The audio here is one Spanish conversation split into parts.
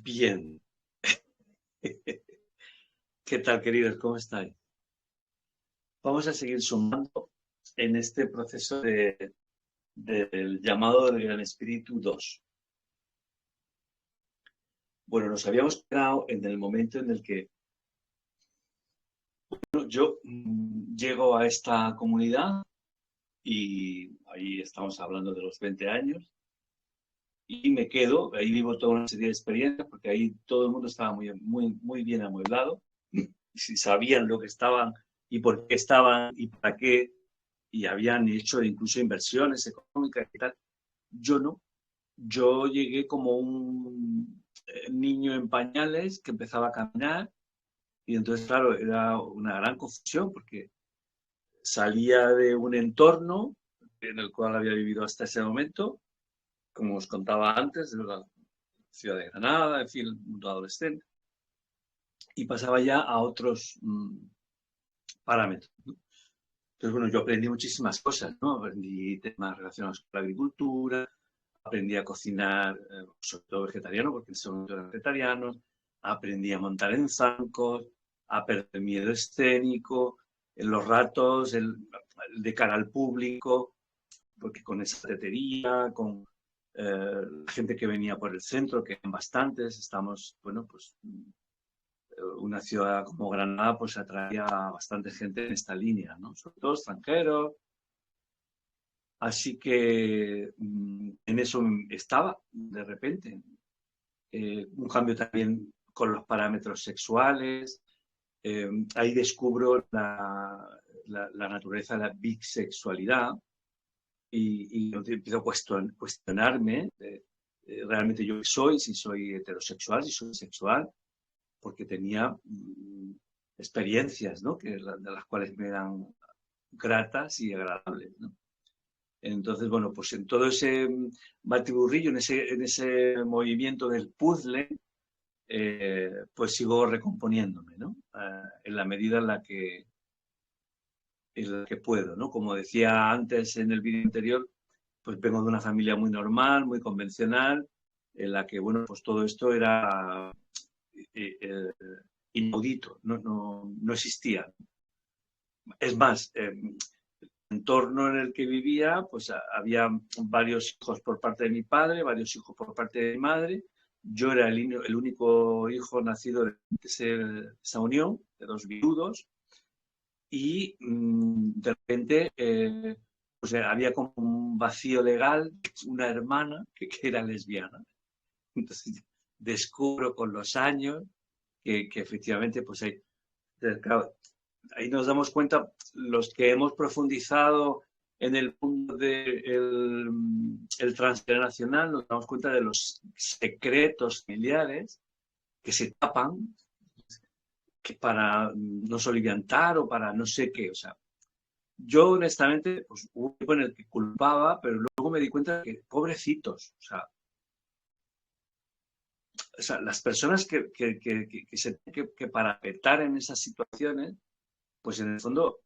Bien. ¿Qué tal, queridos? ¿Cómo estáis? Vamos a seguir sumando en este proceso del llamado del Gran Espíritu 2. Bueno, nos habíamos quedado en el momento en el que yo llego a esta comunidad y ahí estamos hablando de los 20 años y me quedo, ahí vivo toda una serie de experiencias porque ahí todo el mundo estaba muy bien amueblado, si sabían lo que estaban y por qué estaban y para qué, y habían hecho incluso inversiones económicas y tal. Yo no. Yo llegué como un niño en pañales que empezaba a caminar y entonces, claro, era una gran confusión porque salía de un entorno en el cual había vivido hasta ese momento, como os contaba antes, de la ciudad de Granada, en fin, el mundo adolescente, y pasaba ya a otros parámetros, ¿no? Entonces, bueno, yo aprendí muchísimas cosas, ¿no? Aprendí temas relacionados con la agricultura, aprendí a cocinar, sobre todo vegetariano, porque en ese momento era vegetariano, aprendí a montar en zancos, a perder miedo escénico, en los ratos, de cara al público, porque con esa tetería, con la gente que venía por el centro, que eran bastantes, estamos, bueno, pues una ciudad como Granada pues atraía a bastante gente en esta línea, ¿no? Sobre todo extranjeros. Así que en eso estaba de repente. Un cambio también con los parámetros sexuales. Ahí descubro la naturaleza de la bisexualidad y empiezo a cuestionarme realmente yo qué soy, si soy heterosexual, si soy sexual, porque tenía experiencias, ¿no? De las cuales me eran gratas y agradables, ¿no? Entonces, bueno, pues en todo ese batiburrillo, en ese movimiento del puzzle, pues sigo recomponiéndome, ¿no? En la medida en la que puedo, ¿no? Como decía antes en el vídeo anterior, pues vengo de una familia muy normal, muy convencional, en la que, bueno, pues todo esto era inaudito, no existía. Es más, el entorno en el que vivía, pues había varios hijos por parte de mi padre, varios hijos por parte de mi madre. Yo era el único hijo nacido de esa unión, de dos viudos, y de repente pues, había como un vacío legal, una hermana que era lesbiana. Entonces descubro con los años que efectivamente pues claro, ahí nos damos cuenta, los que hemos profundizado en el mundo del transgeneracional, nos damos cuenta de los secretos familiares que se tapan que para no soliviantar o para no sé qué. O sea, yo honestamente, pues hubo un tiempo en el que culpaba, pero luego me di cuenta de que pobrecitos, o sea las personas que se tienen que parapetar en esas situaciones, pues en el fondo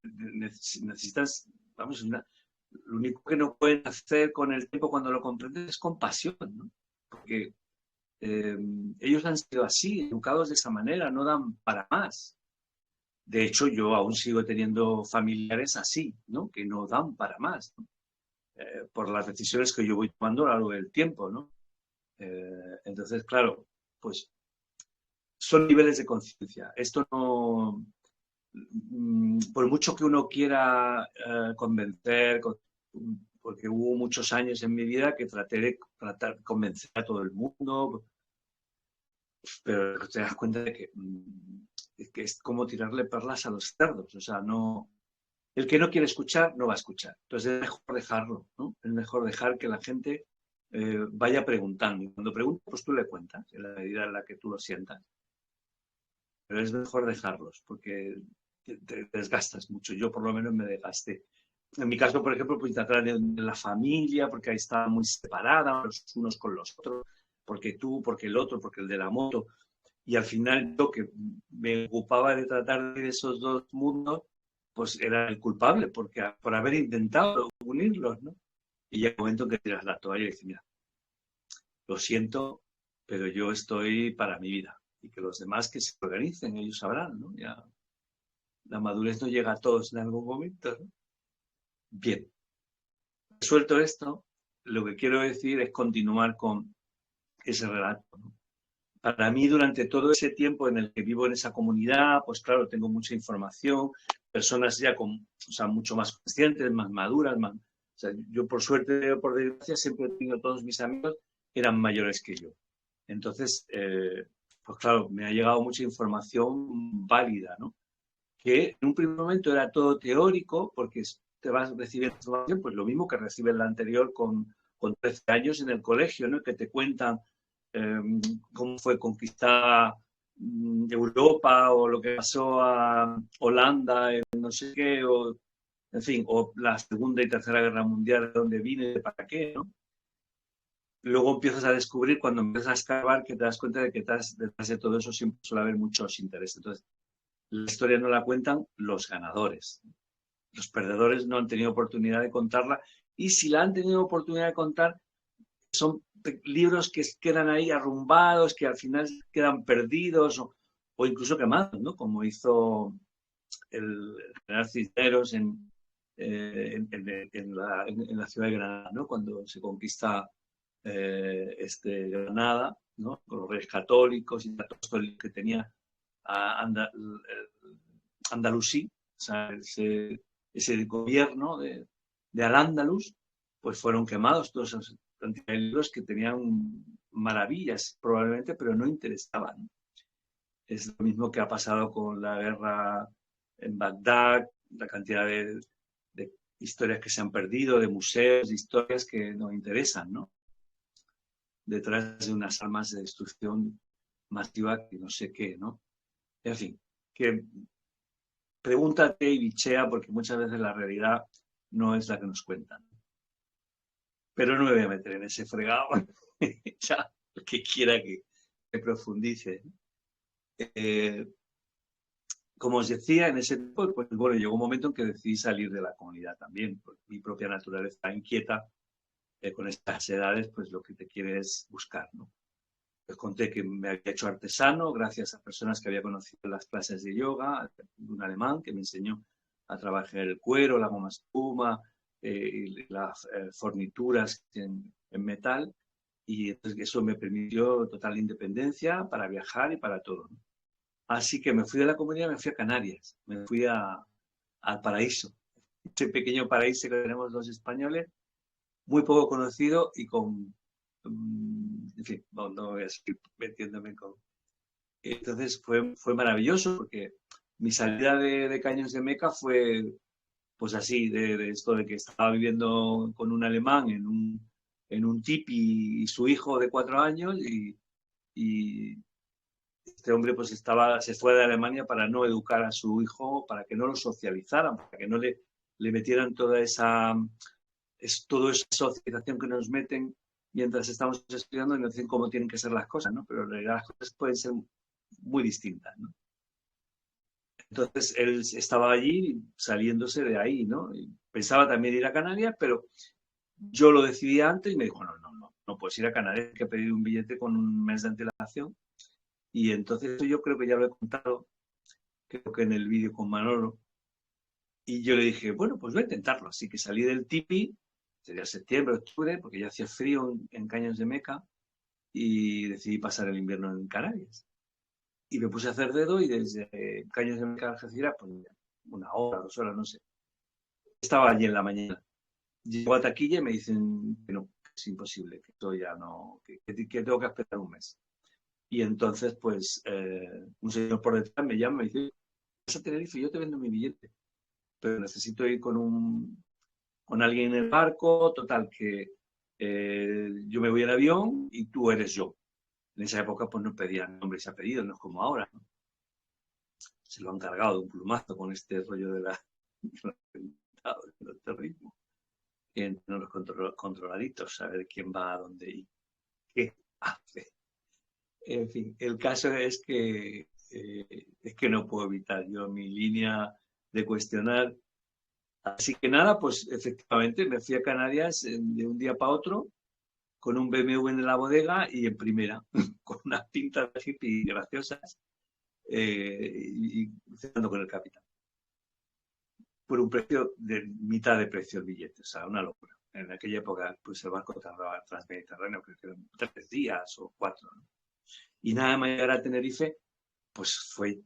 necesitas, vamos, lo único que no pueden hacer con el tiempo cuando lo comprendes es compasión, ¿no? Porque eh, ellos han sido así, educados de esa manera, no dan para más. De hecho, yo aún sigo teniendo familiares así, ¿no? Que no dan para más, ¿no? Por las decisiones que yo voy tomando a lo largo del tiempo, ¿no? Entonces, claro, pues son niveles de conciencia. Esto no, por mucho que uno quiera convencer, porque hubo muchos años en mi vida que traté de convencer a todo el mundo, pero te das cuenta de que es como tirarle perlas a los cerdos, o sea, no, el que no quiere escuchar no va a escuchar, entonces es mejor dejarlo, ¿no? Es mejor dejar que la gente vaya preguntando, y cuando pregunta, pues tú le cuentas, en la medida en la que tú lo sientas, pero es mejor dejarlos, porque te desgastas mucho. Yo por lo menos me desgasté. En mi caso, por ejemplo, pues tratar en la familia, porque ahí estaba muy separada los unos con los otros, porque tú, porque el otro, porque el de la moto. Y al final yo que me ocupaba de tratar de esos dos mundos, pues era el culpable, porque por haber intentado unirlos, ¿no? Y llega un momento en que tiras la toalla y dices, mira, lo siento, pero yo estoy para mi vida. Y que los demás que se organicen, ellos sabrán, ¿no? Ya, la madurez no llega a todos en algún momento, ¿no? Bien, suelto esto, lo que quiero decir es continuar con ese relato, ¿no? Para mí, durante todo ese tiempo en el que vivo en esa comunidad, pues claro, tengo mucha información, personas ya con, o sea, mucho más conscientes, más maduras, más, o sea, yo por suerte o por desgracia siempre he tenido todos mis amigos eran mayores que yo. Entonces, pues claro, me ha llegado mucha información válida, ¿no? Que en un primer momento era todo teórico, porque te vas recibiendo información, pues lo mismo que recibes la anterior con 13 años en el colegio, ¿no? Que te cuentan eh, cómo fue conquistada Europa o lo que pasó a Holanda en no sé qué, o en fin, o la Segunda y Tercera Guerra Mundial, de dónde vine, para qué, ¿no? Luego empiezas a descubrir, cuando empiezas a escarbar, que te das cuenta de que detrás de todo eso siempre suele haber muchos intereses. Entonces, la historia no la cuentan los ganadores. Los perdedores no han tenido oportunidad de contarla, y si la han tenido oportunidad de contar, son libros que quedan ahí arrumbados, que al final quedan perdidos o incluso quemados, ¿no? Como hizo el general Cisneros en la ciudad de Granada, ¿no? Cuando se conquista Granada, ¿no? Con los reyes católicos y todo el que tenía Andalusí, o sea, ese gobierno de Al-Ándalus, pues fueron quemados todos esos libros que tenían maravillas probablemente, pero no interesaban. Es lo mismo que ha pasado con la guerra en Bagdad, la cantidad de historias que se han perdido, de museos, de historias que no interesan, ¿no? Detrás de unas armas de destrucción masiva que no sé qué, ¿no? En fin, que pregúntate y bichea, porque muchas veces la realidad no es la que nos cuentan. Pero no me voy a meter en ese fregado. Ya, el que quiera que profundice. Eh, Como os decía, en ese tiempo, pues bueno, llegó un momento en que decidí salir de la comunidad también, por mi propia naturaleza inquieta, con estas edades, pues lo que te quiere es buscar, ¿no? Les conté que me había hecho artesano gracias a personas que había conocido en las clases de yoga, un alemán que me enseñó a trabajar el cuero, la goma espuma, y las fornituras en metal, y entonces eso me permitió total independencia para viajar y para todo, ¿no? Así que me fui de la comunidad, me fui a Canarias, me fui al paraíso, ese pequeño paraíso que tenemos los españoles, muy poco conocido y con, en fin, no voy a seguir metiéndome con... Entonces fue maravilloso porque mi salida de Caños de Meca fue pues así, de esto de que estaba viviendo con un alemán en un tipi y su hijo de 4 años, y este hombre pues se fue de Alemania para no educar a su hijo, para que no lo socializaran, para que no le metieran toda esa socialización que nos meten mientras estamos estudiando y nos dicen cómo tienen que ser las cosas, ¿no? Pero en realidad las cosas pueden ser muy distintas, ¿no? Entonces él estaba allí saliéndose de ahí, ¿no? Y pensaba también ir a Canarias, pero yo lo decidí antes y me dijo, no puedes ir a Canarias, hay que pedir un billete con un mes de antelación. Y entonces yo creo que ya lo he contado, creo que en el vídeo con Manolo, y yo le dije, bueno, pues voy a intentarlo. Así que salí del tipi, sería septiembre, octubre, porque ya hacía frío en Caños de Meca, y decidí pasar el invierno en Canarias. Y me puse a hacer dedo, y desde Caños de Meca a Algeciras, pues 1 hora, 2 horas, no sé. Estaba allí en la mañana. Llego a taquilla y me dicen que no, que es imposible, que esto ya no, que tengo que esperar un mes. Y entonces, pues, un señor por detrás me llama y me dice, vas a Tenerife, yo te vendo mi billete, pero necesito ir con alguien en el barco, total, que yo me voy en avión y tú eres yo. En esa época, pues no pedían nombres y apellidos, no es como ahora, ¿no? Se lo han cargado de un plumazo con este rollo del terrorismo. Y entre los controladitos, saber quién va a dónde y qué hace. En fin, el caso es que no puedo evitar yo mi línea de cuestionar. Así que nada, pues efectivamente me fui a Canarias de un día para otro con un BMW en la bodega y en primera, con unas pintas de hippie graciosas, y cenando con el capitán. Por un precio de mitad de precio el billete, o sea, una locura. En aquella época, pues el barco tardaba transmediterráneo, creo que eran 3 días o 4, ¿no? Y nada más llegar a Tenerife, pues fue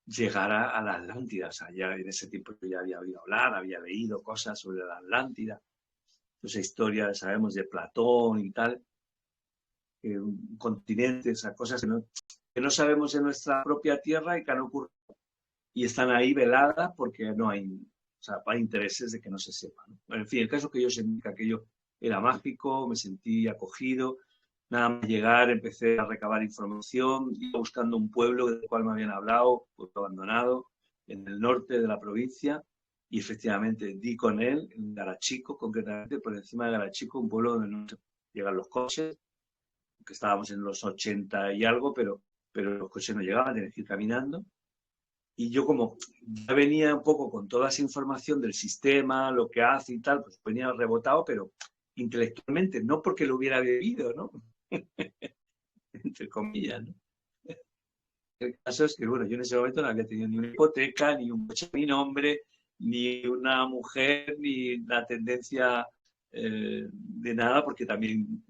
llegar a la Atlántida. O sea, ya en ese tiempo yo ya había oído hablar, había leído cosas sobre la Atlántida. Esa historia, sabemos, de Platón y tal, un continente, esas cosas que no sabemos en nuestra propia tierra y que han ocurrido. Y están ahí veladas porque no hay, o sea, hay intereses de que no se sepa, ¿no? Bueno, en fin, el caso es que yo sentí que aquello era mágico, me sentí acogido. Nada más llegar, empecé a recabar información, iba buscando un pueblo del cual me habían hablado, pueblo abandonado, en el norte de la provincia, y efectivamente di con él, en Garachico, concretamente, por encima de Garachico, un pueblo donde no llegan los coches, que estábamos en los 80 y algo, pero los coches no llegaban, tenías que ir caminando. Y yo como ya venía un poco con toda esa información del sistema, lo que hace y tal, pues venía rebotado, pero intelectualmente, no porque lo hubiera vivido, ¿no? Entre comillas, ¿no? El caso es que, bueno, yo en ese momento no había tenido ni una hipoteca, ni un coche a mi nombre, ni una mujer, ni la tendencia de nada, porque también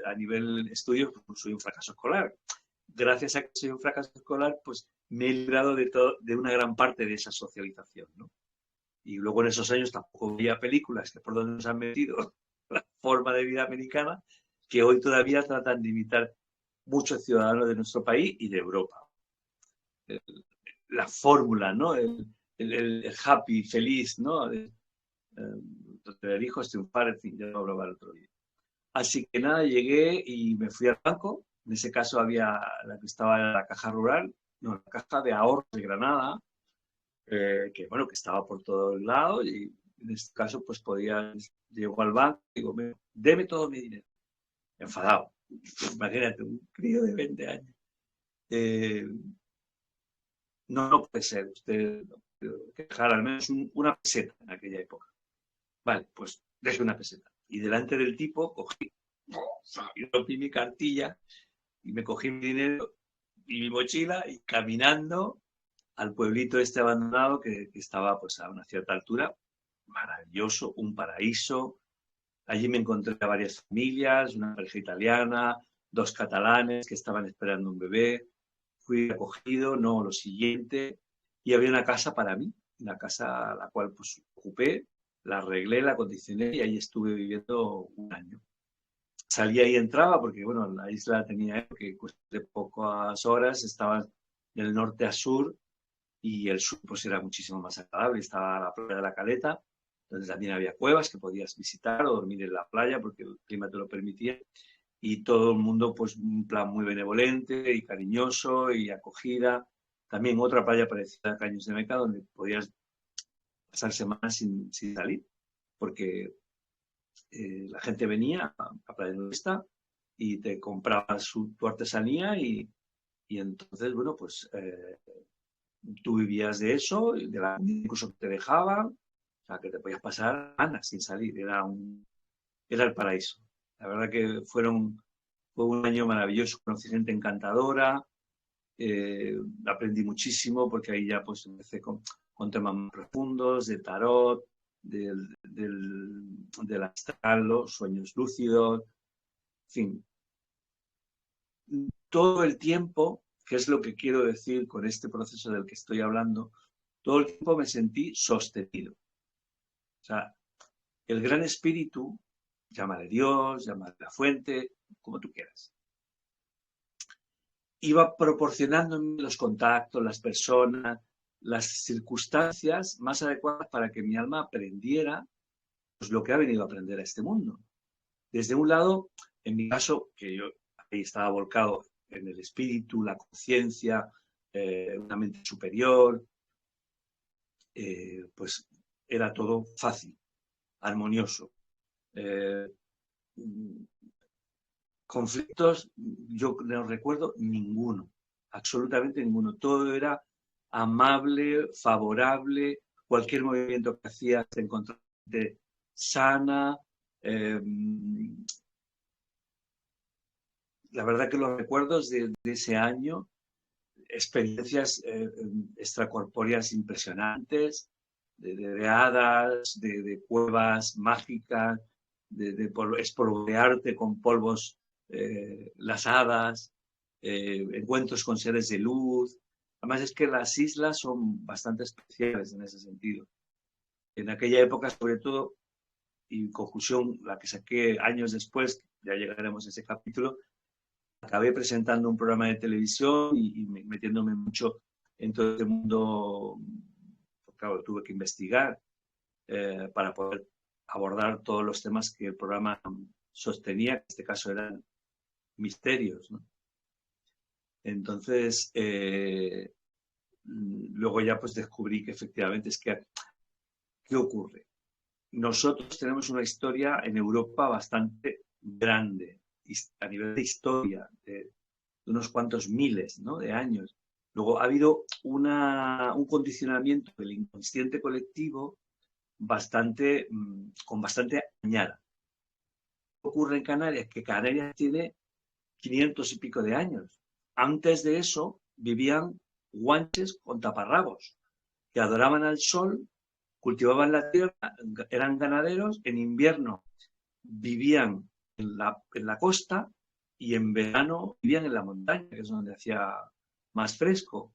a nivel estudios pues, soy un fracaso escolar. Gracias a que soy un fracaso escolar, pues me he librado de una gran parte de esa socialización, ¿no? Y luego en esos años tampoco veía películas que por donde nos han metido la forma de vida americana, que hoy todavía tratan de imitar muchos ciudadanos de nuestro país y de Europa. La fórmula, ¿no? El happy, feliz, ¿no? El hijo es triunfar, en fin, ya lo hablaba el otro día. Así que nada, llegué y me fui al banco. En ese caso había la que estaba en la caja rural, no, la caja de ahorros de Granada, que bueno, que estaba por todo el lado y en este caso pues podía, llego al banco y digo, deme todo mi dinero. Enfadado. Imagínate, un crío de 20 años. Eh, no, no puede ser, usted que dejar al menos una peseta en aquella época. Vale, pues deje una peseta. Y delante del tipo cogí y rompí mi cartilla y me cogí mi dinero y mi mochila y caminando al pueblito este abandonado que estaba pues a una cierta altura, maravilloso, un paraíso. Allí me encontré a varias familias, una pareja italiana, 2 catalanes que estaban esperando un bebé. Fui acogido, no lo siguiente, y había una casa para mí, una casa a la cual pues ocupé, la arreglé, la acondicioné y ahí estuve viviendo un año. Salía y entraba porque, bueno, la isla tenía que de pocas horas, estaba del norte a sur y el sur pues era muchísimo más agradable. Estaba la playa de la Caleta, donde también había cuevas que podías visitar o dormir en la playa porque el clima te lo permitía. Y todo el mundo, pues, un plan muy benevolente y cariñoso y acogida. También otra playa parecida a Caños de Meca, donde podías pasar semanas sin salir, porque la gente venía a Playa Nudista y te compraba tu artesanía y entonces, bueno, pues tú vivías de eso, de la incluso te dejaban, o sea, que te podías pasar semanas sin salir, era el paraíso. La verdad que fue un año maravilloso, conocí gente encantadora, aprendí muchísimo porque ahí ya pues empecé con temas más profundos, de tarot, del astral, los sueños lúcidos, en fin, todo el tiempo, que es lo que quiero decir con este proceso del que estoy hablando, todo el tiempo me sentí sostenido. O sea, el gran espíritu, llámale Dios, llámale la fuente, como tú quieras, iba proporcionándome los contactos, las personas, las circunstancias más adecuadas para que mi alma aprendiera pues, lo que ha venido a aprender a este mundo. Desde un lado, en mi caso, que yo ahí estaba volcado en el espíritu, la conciencia, una mente superior, pues era todo fácil, armonioso. Eh, conflictos, yo no recuerdo ninguno, absolutamente ninguno. Todo era amable, favorable, cualquier movimiento que hacía se encontraba sana, eh, la verdad que los recuerdos de ese año, experiencias extracorpóreas impresionantes, de hadas, de cuevas mágicas, de espolvorearte con polvos las hadas, encuentros con seres de luz. Además es que las islas son bastante especiales en ese sentido. En aquella época, sobre todo, y en conclusión, la que saqué años después, ya llegaremos a ese capítulo, acabé presentando un programa de televisión y metiéndome mucho en todo este mundo. Claro, tuve que investigar para poder abordar todos los temas que el programa sostenía, que en este caso eran misterios, ¿no? Entonces, luego ya pues descubrí que efectivamente es que, ¿qué ocurre? Nosotros tenemos una historia en Europa bastante grande, a nivel de historia, de unos cuantos miles, ¿no?, de años. Luego ha habido un condicionamiento del inconsciente colectivo bastante, con bastante añada. ¿Qué ocurre en Canarias? Que Canarias tiene 500 y pico de años. Antes de eso vivían guanches con taparrabos, que adoraban al sol, cultivaban la tierra, eran ganaderos, en invierno vivían en la costa y en verano vivían en la montaña, que es donde hacía más fresco.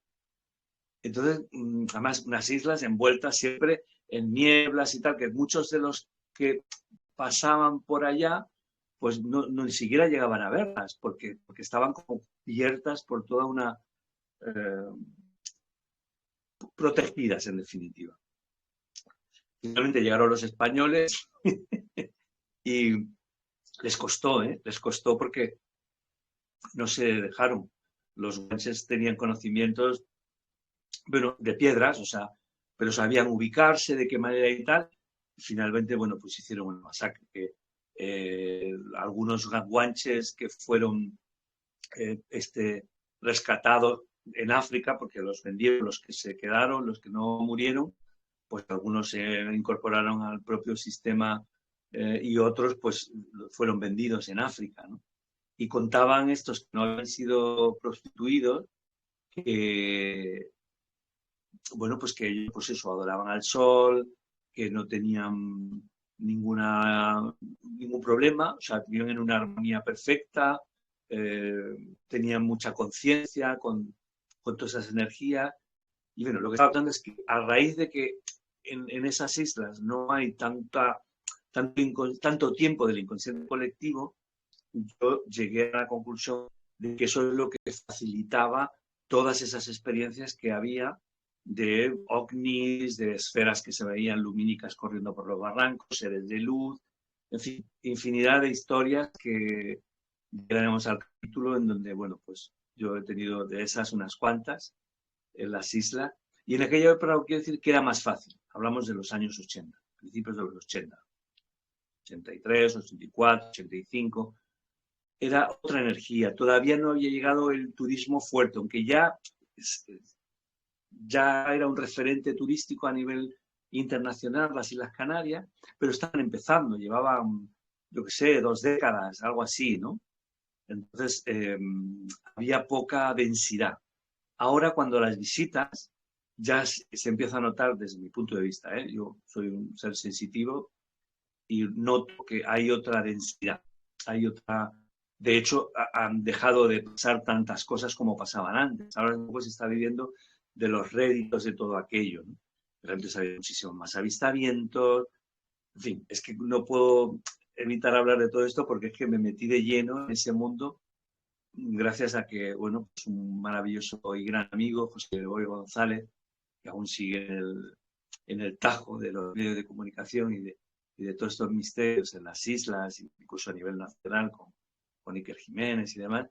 Entonces, además, unas islas envueltas siempre en nieblas y tal, que muchos de los que pasaban por allá, pues ni siquiera llegaban a verlas, porque estaban como cubiertas por toda una... protegidas, en definitiva. Finalmente llegaron los españoles y les costó porque no se dejaron. Los guanches tenían conocimientos, bueno, de piedras, o sea, pero sabían ubicarse, de qué manera y tal. Finalmente, bueno, pues hicieron una masacre. Algunos guanches que fueron rescatados en África, porque los vendieron, los que se quedaron, los que no murieron, pues algunos se incorporaron al propio sistema y otros pues fueron vendidos en África, ¿no? Y contaban estos que no habían sido prostituidos, que, bueno, pues que ellos, pues eso, adoraban al sol, que no tenían ningún problema, o sea, vivían en una armonía perfecta, tenían mucha conciencia con todas esas energías. Y bueno, lo que estaba hablando es que a raíz de que en esas islas no hay tanto tiempo del inconsciente colectivo, yo llegué a la conclusión de que eso es lo que facilitaba todas esas experiencias que había de ovnis, de esferas que se veían lumínicas corriendo por los barrancos, seres de luz, en fin, infinidad de historias que llegaremos al capítulo en donde, bueno, pues yo he tenido de esas unas cuantas en las islas, y en aquella época quiero decir que era más fácil. Hablamos de los años 80, principios de los 80, 83, 84, 85. Era otra energía. Todavía no había llegado el turismo fuerte, aunque ya era un referente turístico a nivel internacional las Islas Canarias, pero estaban empezando, llevaban, yo qué sé, 2 décadas, algo así, ¿no? Entonces, había poca densidad. Ahora, cuando las visitas, ya se empieza a notar desde mi punto de vista, ¿eh? Yo soy un ser sensitivo y noto que hay otra densidad, hay otra... De hecho, han dejado de pasar tantas cosas como pasaban antes. Ahora pues, se está viviendo de los réditos de todo aquello, ¿no? Pero antes había muchísimo más avistamientos. En fin, es que no puedo evitar hablar de todo esto porque es que me metí de lleno en ese mundo gracias a que, bueno, pues un maravilloso y gran amigo, José Gregorio González, que aún sigue en el tajo de los medios de comunicación y de todos estos misterios en las islas, incluso a nivel nacional, con Iker Jiménez y demás,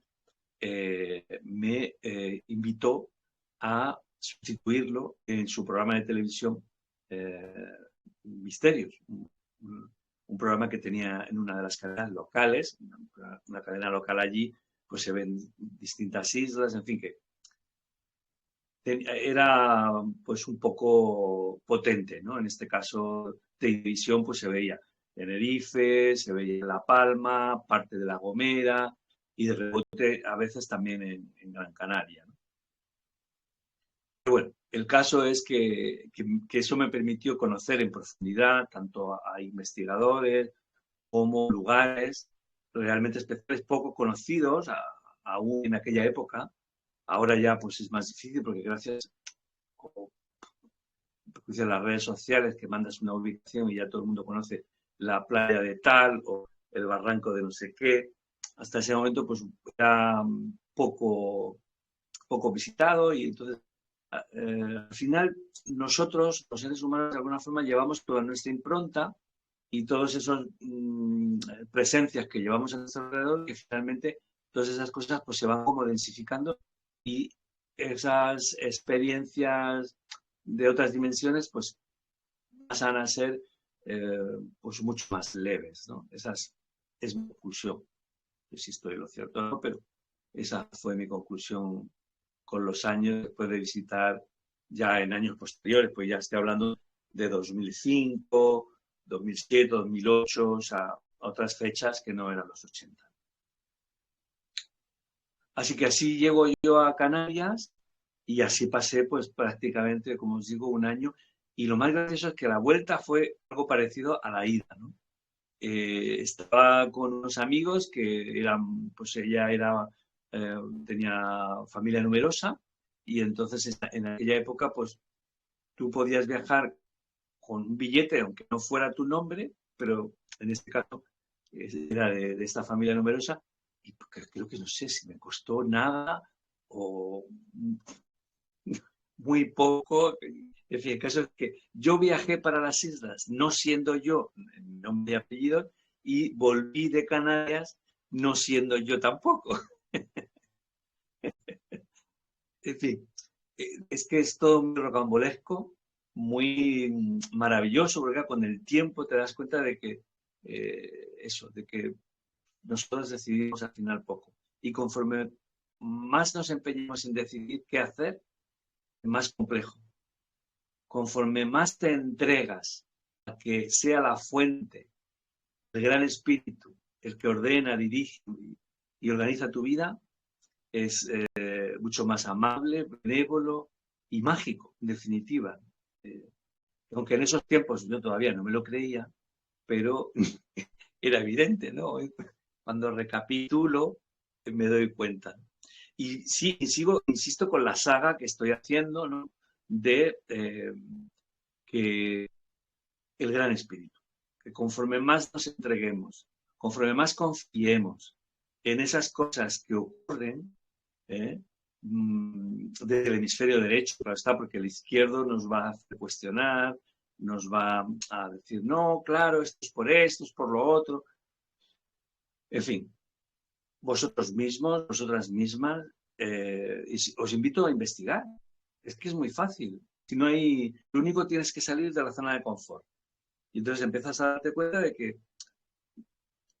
me invitó a sustituirlo en su programa de televisión Misterios, un programa que tenía en una de las cadenas locales, una cadena local allí, pues se ven distintas islas, en fin, que era pues un poco potente, ¿no? En este caso, televisión, pues se veía Tenerife, se veía La Palma, parte de La Gomera, y de rebote a veces también en Gran Canaria, ¿no? Pero bueno, el caso es que eso me permitió conocer en profundidad tanto a investigadores como lugares realmente especiales, poco conocidos aún en aquella época. Ahora ya pues es más difícil porque gracias a las redes sociales que mandas una ubicación y ya todo el mundo conoce la playa de tal o el barranco de no sé qué. Hasta ese momento pues era poco visitado y entonces al final nosotros, los seres humanos, de alguna forma llevamos toda nuestra impronta y todas esas presencias que llevamos a nuestro alrededor, que finalmente todas esas cosas pues se van como densificando y esas experiencias de otras dimensiones pues pasan a ser pues mucho más leves, ¿no? Esa es mi conclusión. Yo sí estoy en lo cierto, ¿no? Pero esa fue mi conclusión con los años, después de visitar ya en años posteriores, pues ya estoy hablando de 2005, 2007, 2008, o sea, otras fechas que no eran los 80. Así que así llego yo a Canarias y así pasé pues prácticamente, como os digo, un año. Y lo más gracioso es que la vuelta fue algo parecido a la ida, ¿no? Estaba con unos amigos que eran, pues ella tenía familia numerosa y entonces en aquella época pues tú podías viajar con un billete, aunque no fuera tu nombre, pero en este caso era de esta familia numerosa y creo que no sé si me costó nada o muy poco. En fin, el caso es que yo viajé para las islas no siendo yo nombre y apellido y volví de Canarias no siendo yo tampoco. En fin, es que es todo muy rocambolesco, muy maravilloso, porque con el tiempo te das cuenta de que de que nosotros decidimos al final poco. Y conforme más nos empeñamos en decidir qué hacer, más complejo. Conforme más te entregas a que sea la fuente, el gran espíritu, el que ordena, dirige y organiza tu vida, es mucho más amable, benévolo y mágico, en definitiva. Aunque en esos tiempos yo todavía no me lo creía, pero era evidente, ¿no? Cuando recapitulo, me doy cuenta. Y sí, insisto con la saga que estoy haciendo, ¿no? De que el gran espíritu, que conforme más nos entreguemos, conforme más confiemos en esas cosas que ocurren, ¿eh? Desde el hemisferio derecho, claro está, porque el izquierdo nos va a hacer cuestionar, nos va a decir, no, claro, esto es por lo otro. En fin, vosotros mismos, vosotras mismas, os invito a investigar. Es que es muy fácil. Si no hay, lo único que tienes que salir de la zona de confort. Y entonces empiezas a darte cuenta de que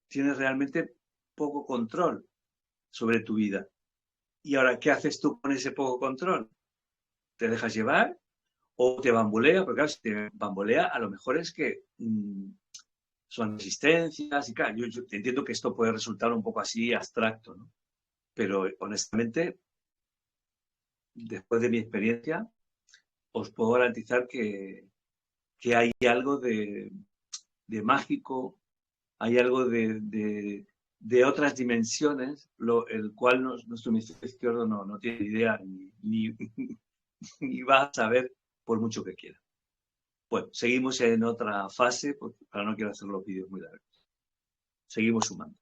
tienes realmente poco control sobre tu vida. Y ahora, ¿qué haces tú con ese poco control? ¿Te dejas llevar o te bambolea? Porque claro, si te bambolea, a lo mejor es que son resistencias y claro, yo entiendo que esto puede resultar un poco así abstracto, ¿no? Pero honestamente, después de mi experiencia, os puedo garantizar que hay algo de mágico, hay algo de otras dimensiones, el cual nuestro hemisferio izquierdo no tiene idea ni, ni va a saber por mucho que quiera. Bueno, seguimos en otra fase, porque para no quiero hacer los vídeos muy largos. Seguimos sumando.